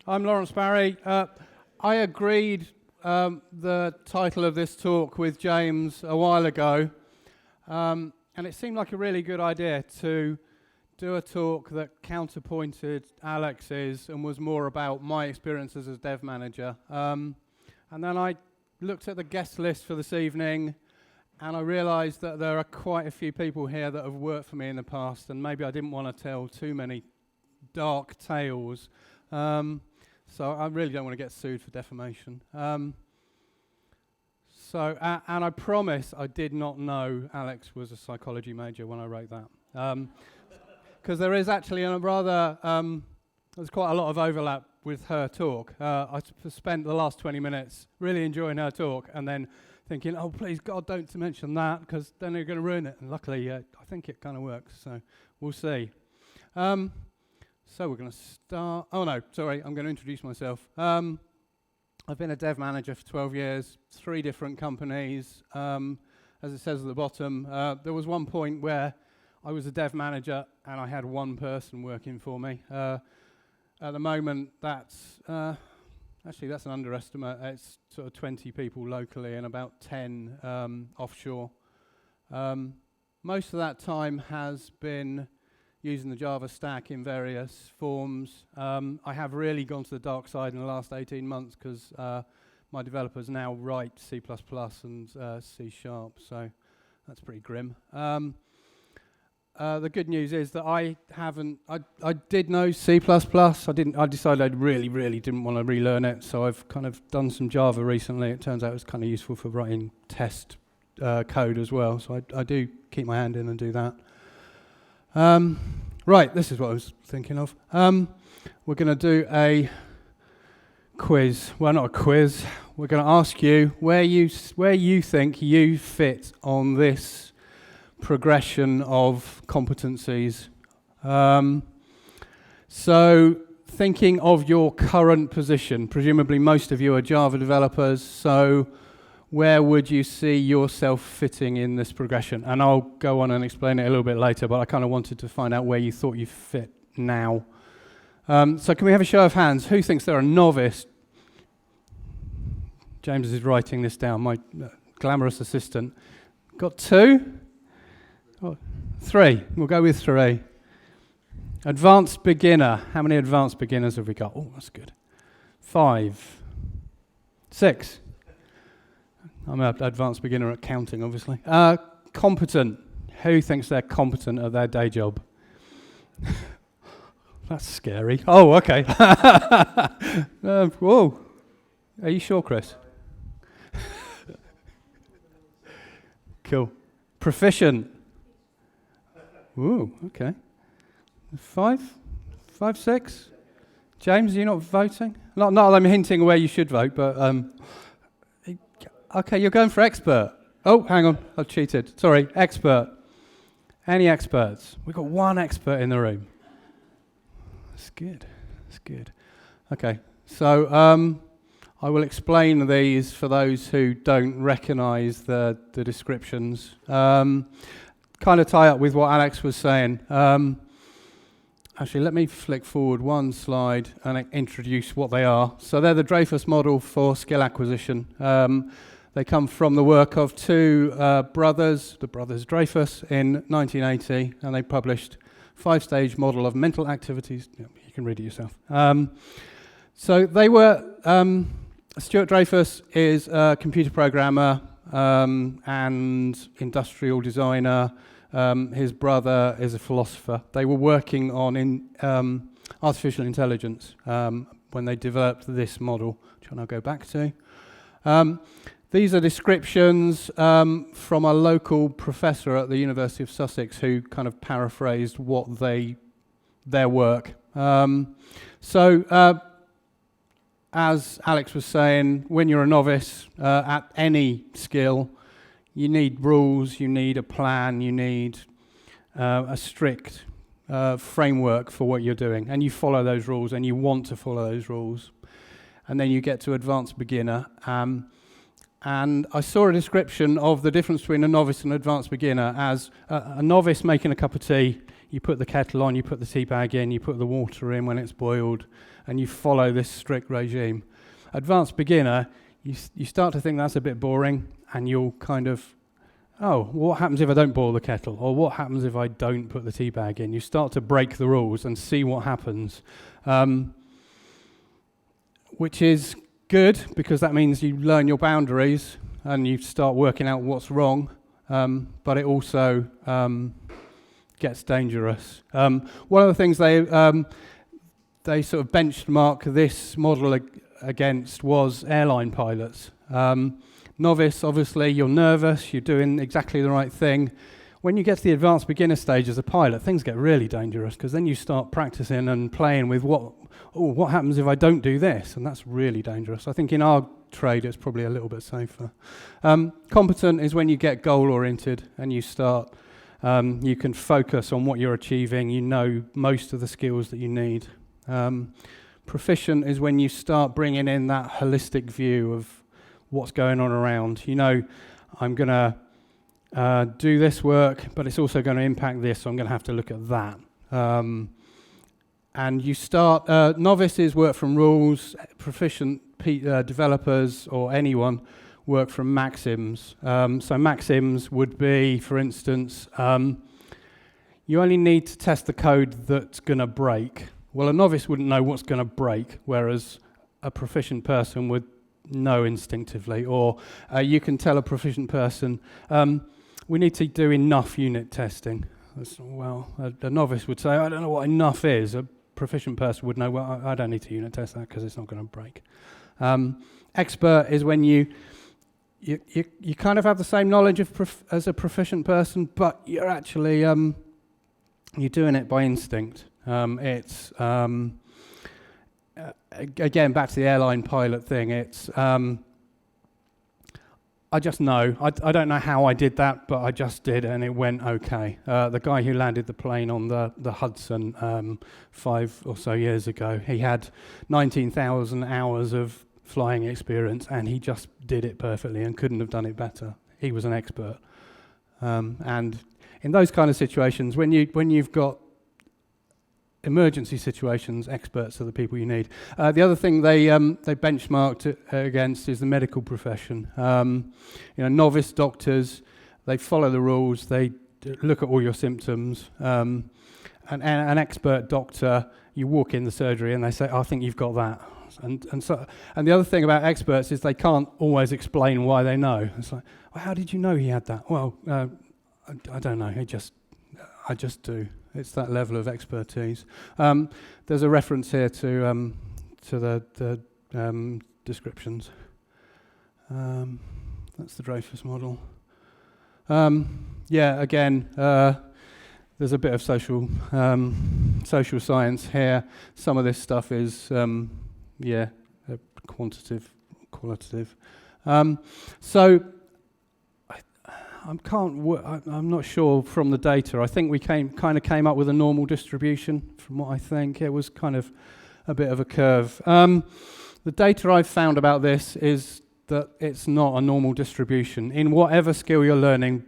I'm Laurence Barry. I agreed the title of this talk with James a while ago, and it seemed like a really good idea to do a talk that counterpointed Alex's and was more about my experiences as dev manager. And then I looked at the guest list for this evening, and I realised that there are quite a few people here that have worked for me in the past, and maybe I didn't want to tell too many dark tales. So I really don't want to get sued for defamation. And I promise I did not know Alex was a psychology major when I wrote that. Because there is actually there's quite a lot of overlap with her talk. I spent the last 20 minutes really enjoying her talk and then thinking, oh, please, God, don't mention that, because then they're going to ruin it. And luckily, I think it kind of works, so we'll see. So we're going to start. Oh, no, sorry, I'm going to introduce myself. I've been a dev manager for 12 years, 3 different companies. As it says at the bottom, there was one point where I was a dev manager and I had one person working for me. At the moment, that's an underestimate. It's sort of 20 people locally and about 10 offshore. Most of that time has been using the Java stack in various forms. I have really gone to the dark side in the last 18 months because my developers now write C++ and C#, so that's pretty grim. The good news is that I did know C++. I decided I really didn't want to relearn it, so I've kind of done some Java recently. It turns out it's kind of useful for writing test code as well, so I do keep my hand in and do that. Right, this is what I was thinking of. We're going to do a quiz. Well, not a quiz. We're going to ask you where you think you fit on this progression of competencies. So thinking of your current position, presumably most of you are Java developers, so where would you see yourself fitting in this progression? And I'll go on and explain it a little bit later, but I kind of wanted to find out where you thought you fit now. So can we have a show of hands? Who thinks they're a novice? James is writing this down, my glamorous assistant. Got 2? Oh, 3. We'll go with 3. Advanced beginner. How many advanced beginners have we got? Oh, that's good. 5. 6. I'm an advanced beginner at counting, obviously. Competent. Who thinks they're competent at their day job? That's scary. Oh, okay. Whoa. Are you sure, Chris? Cool. Proficient. Ooh, okay. 5, 6. James, are you not voting? Not I'm hinting where you should vote, but okay, you're going for expert. Oh, hang on, I've cheated. Sorry, expert. Any experts? We've got 1 expert in the room. That's good. Okay, so I will explain these for those who don't recognise the descriptions. Kind of tie up with what Alex was saying. Actually, let me flick forward 1 slide and introduce what they are. So they're the Dreyfus Model for skill acquisition. They come from the work of 2 brothers, the brothers Dreyfus, in 1980, and they published 5-stage model of mental activities. Yeah, you can read it yourself. So they were, Stuart Dreyfus is a computer programmer and industrial designer. His brother is a philosopher. They were working on artificial intelligence when they developed this model, which I'll now go back to. These are descriptions from a local professor at the University of Sussex who kind of paraphrased their work. As Alex was saying, when you're a novice at any skill, you need rules, you need a plan, you need a strict framework for what you're doing, and you follow those rules, and you want to follow those rules. And then you get to advanced beginner, and I saw a description of the difference between a novice and an advanced beginner as a novice making a cup of tea. you put the kettle on, you put the tea bag in, you put the water in when it's boiled, and you follow this strict regime. Advanced beginner, you start to think that's a bit boring, and you'll kind of, oh, what happens if I don't boil the kettle? Or what happens if I don't put the tea bag in? You start to break the rules and see what happens, which is good, because that means you learn your boundaries and you start working out what's wrong, but it also gets dangerous. One of the things they sort of benchmark this model against was airline pilots. Novice, obviously, you're nervous, you're doing exactly the right thing. When you get to the advanced beginner stage as a pilot, things get really dangerous, because then you start practicing and playing with what happens if I don't do this? And that's really dangerous. I think in our trade, it's probably a little bit safer. Competent is when you get goal-oriented and you start, you can focus on what you're achieving, you know most of the skills that you need. Proficient is when you start bringing in that holistic view of what's going on around. You know, I'm going to do this work, but it's also going to impact this, so I'm going to have to look at that. And you start, novices work from rules, proficient developers or anyone work from maxims. So maxims would be, for instance, you only need to test the code that's going to break. Well, a novice wouldn't know what's going to break, whereas a proficient person would know instinctively. Or you can tell a proficient person, we need to do enough unit testing. Well, a novice would say, I don't know what enough is. A proficient person would know, well, I don't need to unit test that because it's not going to break. Expert is when you kind of have the same knowledge as a proficient person, but you're actually you're doing it by instinct. It's again back to the airline pilot thing. It's I just know. I don't know how I did that, but I just did, and it went okay. The guy who landed the plane on the Hudson 5 or so years ago, he had 19,000 hours of flying experience, and he just did it perfectly and couldn't have done it better. He was an expert. And in those kind of situations, when you've got emergency situations, experts are the people you need. The other thing they benchmarked against is the medical profession. Novice doctors, they follow the rules, they look at all your symptoms. An expert doctor, you walk in the surgery and they say, I think you've got that. And the other thing about experts is they can't always explain why they know. It's like, well, how did you know he had that? Well, I don't know. I just do. It's that level of expertise. There's a reference here to the descriptions. That's the Dreyfus Model. Again, there's a bit of social science here. Some of this stuff is qualitative. I'm not sure from the data. I think we came up with a normal distribution. From what I think, it was kind of a bit of a curve. The data I've found about this is that it's not a normal distribution. In whatever skill you're learning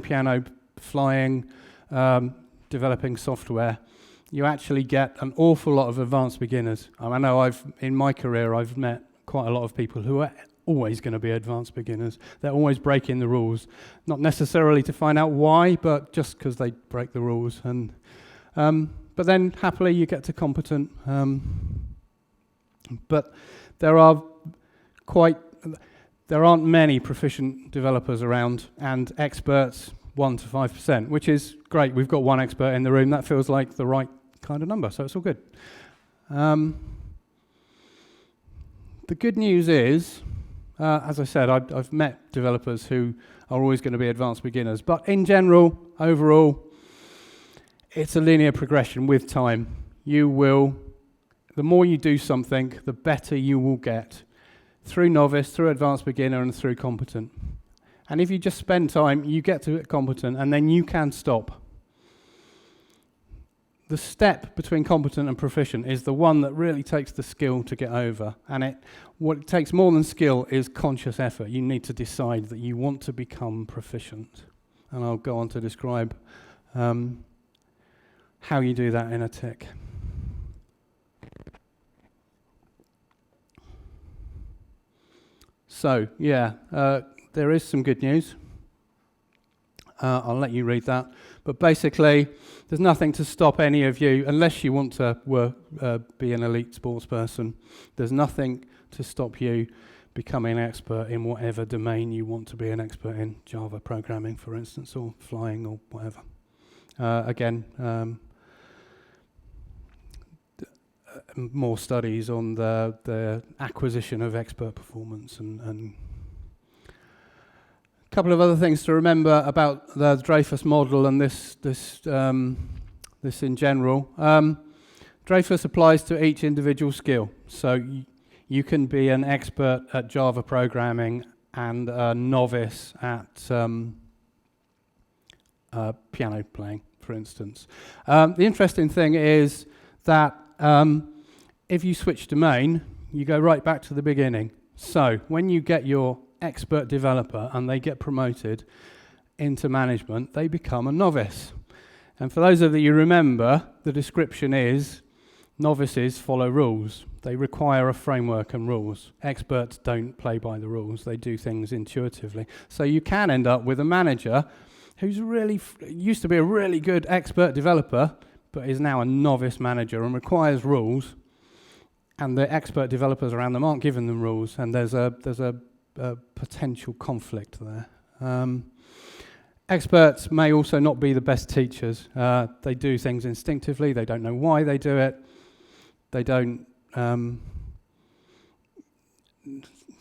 piano, flying, developing software, you actually get an awful lot of advanced beginners. I know in my career I've met quite a lot of people who are always going to be advanced beginners. They're always breaking the rules, not necessarily to find out why, but just because they break the rules. And but then happily you get to competent. But there aren't many proficient developers around, and experts 1 to 5%, which is great. We've got one expert in the room. That feels like the right kind of number, so it's all good. The good news is, as I said, I've met developers who are always going to be advanced beginners, but in general, overall, it's a linear progression with time. The more you do something, the better you will get through novice, through advanced beginner, and through competent. And if you just spend time, you get to competent, and then you can stop. The step between competent and proficient is the one that really takes the skill to get over. And what it takes more than skill is conscious effort. You need to decide that you want to become proficient. And I'll go on to describe how you do that in a tick. So, yeah, there is some good news. I'll let you read that. But basically, there's nothing to stop any of you, unless you want to be an elite sports person, there's nothing to stop you becoming an expert in whatever domain you want to be an expert in, Java programming, for instance, or flying or whatever. More studies on the acquisition of expert performance and a couple of other things to remember about the Dreyfus model and this in general. Dreyfus applies to each individual skill. So you can be an expert at Java programming and a novice at piano playing, for instance. The interesting thing is that if you switch domain, you go right back to the beginning. So when you get your expert developer and they get promoted into management, they become a novice. And for those of you who remember, the description is novices follow rules. They require a framework and rules. Experts don't play by the rules. They do things intuitively. So you can end up with a manager who's used to be a really good expert developer, but is now a novice manager and requires rules. And the expert developers around them aren't giving them rules, and there's a potential conflict there. Experts may also not be the best teachers. They do things instinctively. They don't know why they do it. They don't.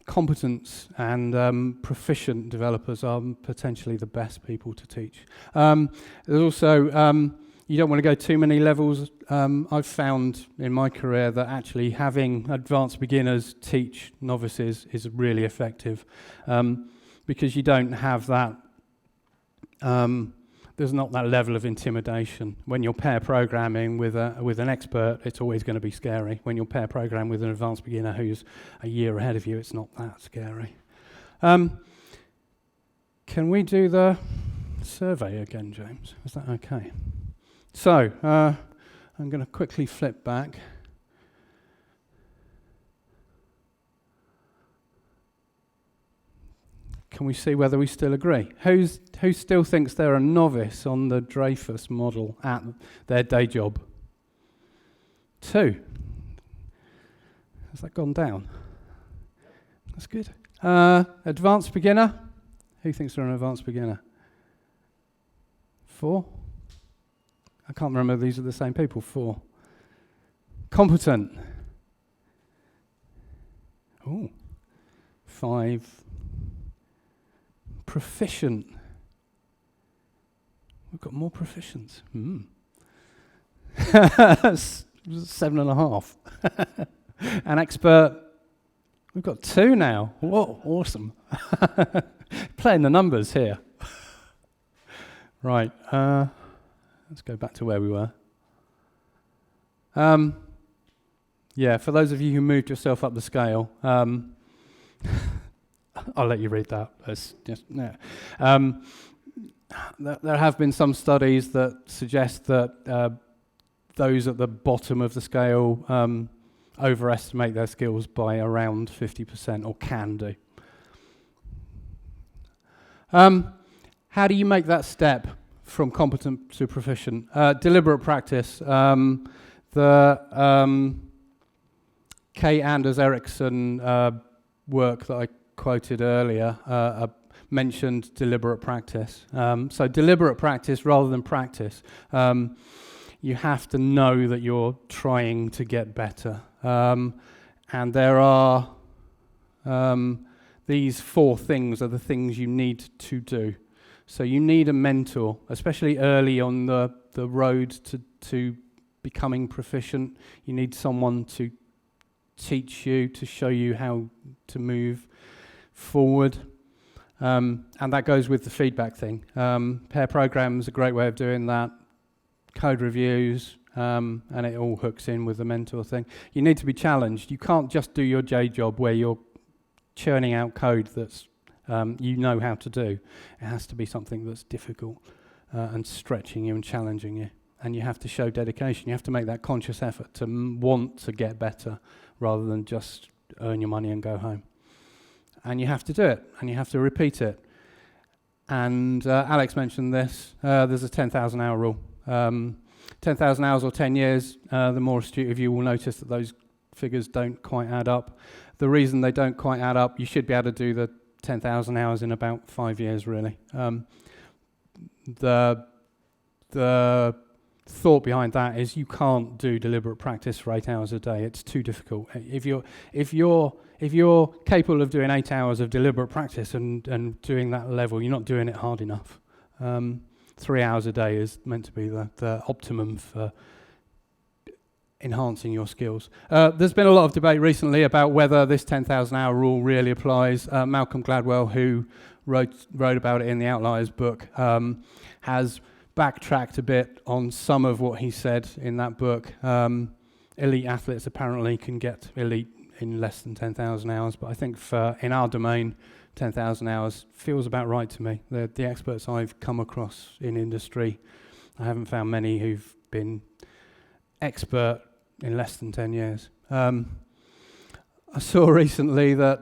Competence and proficient developers are potentially the best people to teach. There's also you don't want to go too many levels. I've found in my career that actually having advanced beginners teach novices is really effective because you don't have that, there's not that level of intimidation. When you're pair programming with an expert, it's always going to be scary. When you're pair programming with an advanced beginner who's a year ahead of you, it's not that scary. Can we do the survey again, James? Is that okay? So, I'm going to quickly flip back. Can we see whether we still agree? Who still thinks they're a novice on the Dreyfus model at their day job? 2. Has that gone down? That's good. Advanced beginner? Who thinks they're an advanced beginner? 4. I can't remember if these are the same people. 4. Competent. 5. Proficient. We've got more proficients. 7.5. An expert. We've got 2 now. Whoa, awesome. Playing the numbers here. Right. Let's go back to where we were. Yeah, for those of you who moved yourself up the scale, I'll let you read that. There have been some studies that suggest that those at the bottom of the scale overestimate their skills by around 50%, or can do. How do you make that step from competent to proficient? Deliberate practice. The Kay Anders Ericsson work that I quoted earlier mentioned deliberate practice. So deliberate practice rather than practice. You have to know that you're trying to get better. And there are these 4 things are the things you need to do. So you need a mentor, especially early on the road to becoming proficient. You need someone to teach you, to show you how to move forward. And that goes with the feedback thing. Pair programs is a great way of doing that. Code reviews, and it all hooks in with the mentor thing. You need to be challenged. You can't just do your J job where you're churning out code that's you know how to do. It has to be something that's difficult and stretching you and challenging you. and you have to show dedication. You have to make that conscious effort to want to get better rather than just earn your money and go home. And you have to do it, and you have to repeat it. And Alex mentioned this. There's a 10,000 hour rule. 10,000 hours or 10 years, the more astute of you will notice that those figures don't quite add up. The reason they don't quite add up, you should be able to do the 10,000 hours in about 5 years, really. The thought behind that is you can't do deliberate practice for 8 hours a day. It's too difficult. If you're capable of doing 8 hours of deliberate practice and doing that level, you're not doing it hard enough. 3 hours a day is meant to be the optimum for enhancing your skills. There's been a lot of debate recently about whether this 10,000 hour rule really applies. Malcolm Gladwell, who wrote about it in the Outliers book, has backtracked a bit on some of what he said in that book. Elite athletes apparently can get elite in less than 10,000 hours, but I think in our domain, 10,000 hours feels about right to me. The experts I've come across in industry, I haven't found many who've been expert in less than 10 years. I saw recently that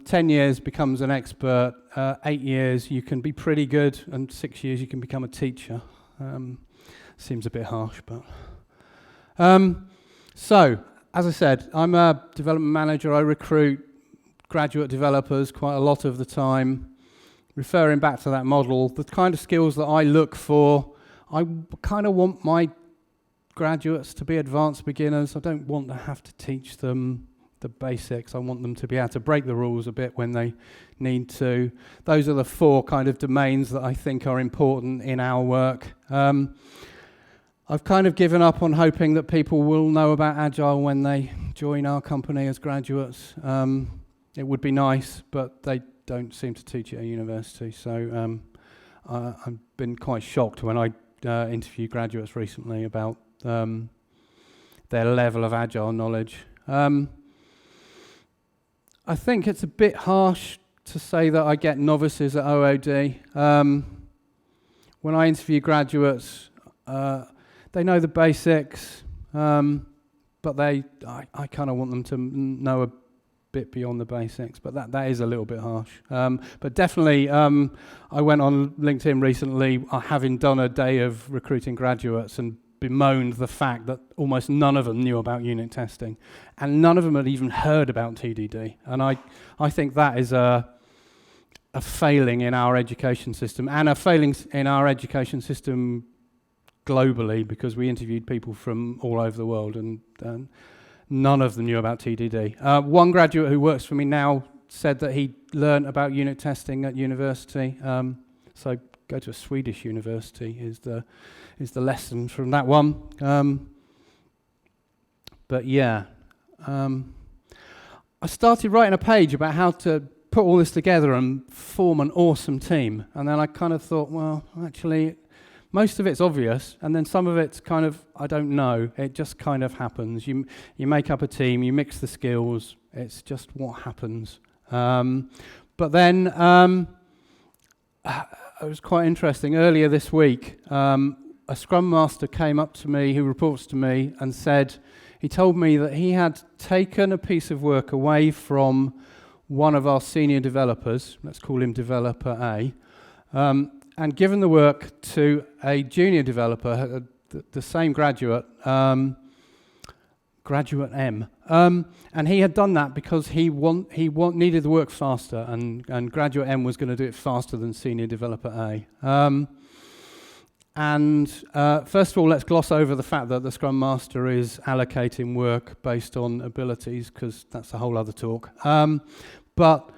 10 years becomes an expert, 8 years you can be pretty good, and 6 years you can become a teacher. Seems a bit harsh, but... So, as I said, I'm a development manager. I recruit graduate developers quite a lot of the time. Referring back to that model, the kind of skills that I look for, I kind of want my graduates to be advanced beginners. I don't want to have to teach them the basics. I want them to be able to break the rules a bit when they need to. Those are the 4 kind of domains that I think are important in our work. I've kind of given up on hoping that people will know about Agile when they join our company as graduates. It would be nice, but they don't seem to teach it at university. So I've been quite shocked when I interview graduates recently about their level of Agile knowledge. I think it's a bit harsh to say that I get novices at OOD. When I interview graduates, they know the basics, but I kind of want them to know a bit beyond the basics, but that is a little bit harsh. But definitely, I went on LinkedIn recently, having done a day of recruiting graduates, and bemoaned the fact that almost none of them knew about unit testing, and none of them had even heard about TDD. And I think that is a failing in our education system, and a failing in our education system globally, because we interviewed people from all over the world, and none of them knew about TDD. One graduate who works for me now said that he learned about unit testing at university. So go to a Swedish university is the lesson from that one. But yeah, I started writing a page about how to put all this together and form an awesome team. And then I kind of thought, well, actually, most of it's obvious, and then some of it's kind of, I don't know, it just kind of happens. You make up a team, you mix the skills, it's just what happens. But then, it was quite interesting. Earlier this week, a Scrum Master came up to me, who reports to me, and said, he told me that he had taken a piece of work away from one of our senior developers, let's call him Developer A, and given the work to a junior developer, the same graduate, Graduate M. And he had done that because he needed the work faster, and Graduate M was going to do it faster than Senior Developer A. First of all, let's gloss over the fact that the Scrum Master is allocating work based on abilities, because that's a whole other talk. But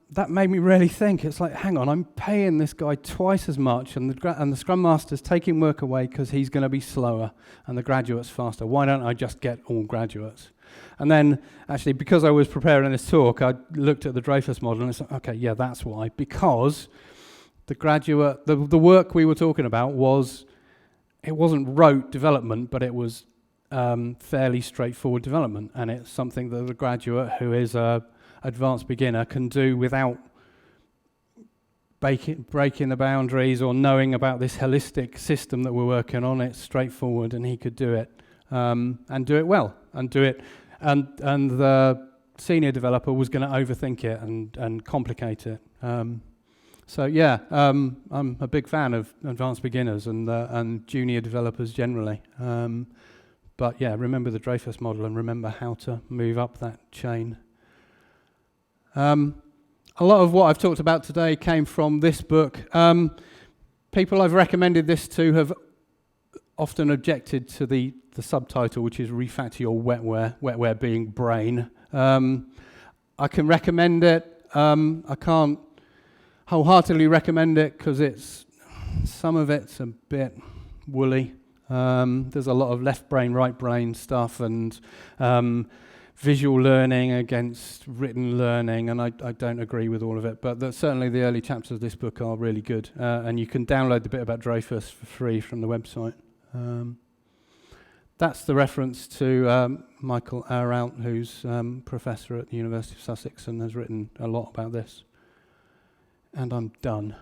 that made me really think. It's like, hang on, I'm paying this guy twice as much, and the Scrum Master's taking work away because he's going to be slower, and the graduate's faster. Why don't I just get all graduates? And then, actually, because I was preparing this talk, I looked at the Dreyfus Model, and it's like, okay, yeah, that's why. Because the work we were talking about it wasn't rote development, but it was fairly straightforward development, and it's something that the graduate who is a advanced beginner can do without breaking the boundaries or knowing about this holistic system that we're working on. It's straightforward, and he could do it, and do it well, and do it. And the senior developer was going to overthink it and complicate it. So yeah, I'm a big fan of advanced beginners and junior developers generally. But yeah, remember the Dreyfus model and remember how to move up that chain. A lot of what I've talked about today came from this book. People I've recommended this to have often objected to the subtitle, which is Refactor Your Wetware being brain. I can recommend it. I can't wholeheartedly recommend it because some of it's a bit woolly. There's a lot of left brain, right brain stuff, and visual learning against written learning, and I don't agree with all of it, but certainly the early chapters of this book are really good, and you can download the bit about Dreyfus for free from the website. That's the reference to Michael Araut, who's professor at the University of Sussex and has written a lot about this. And I'm done.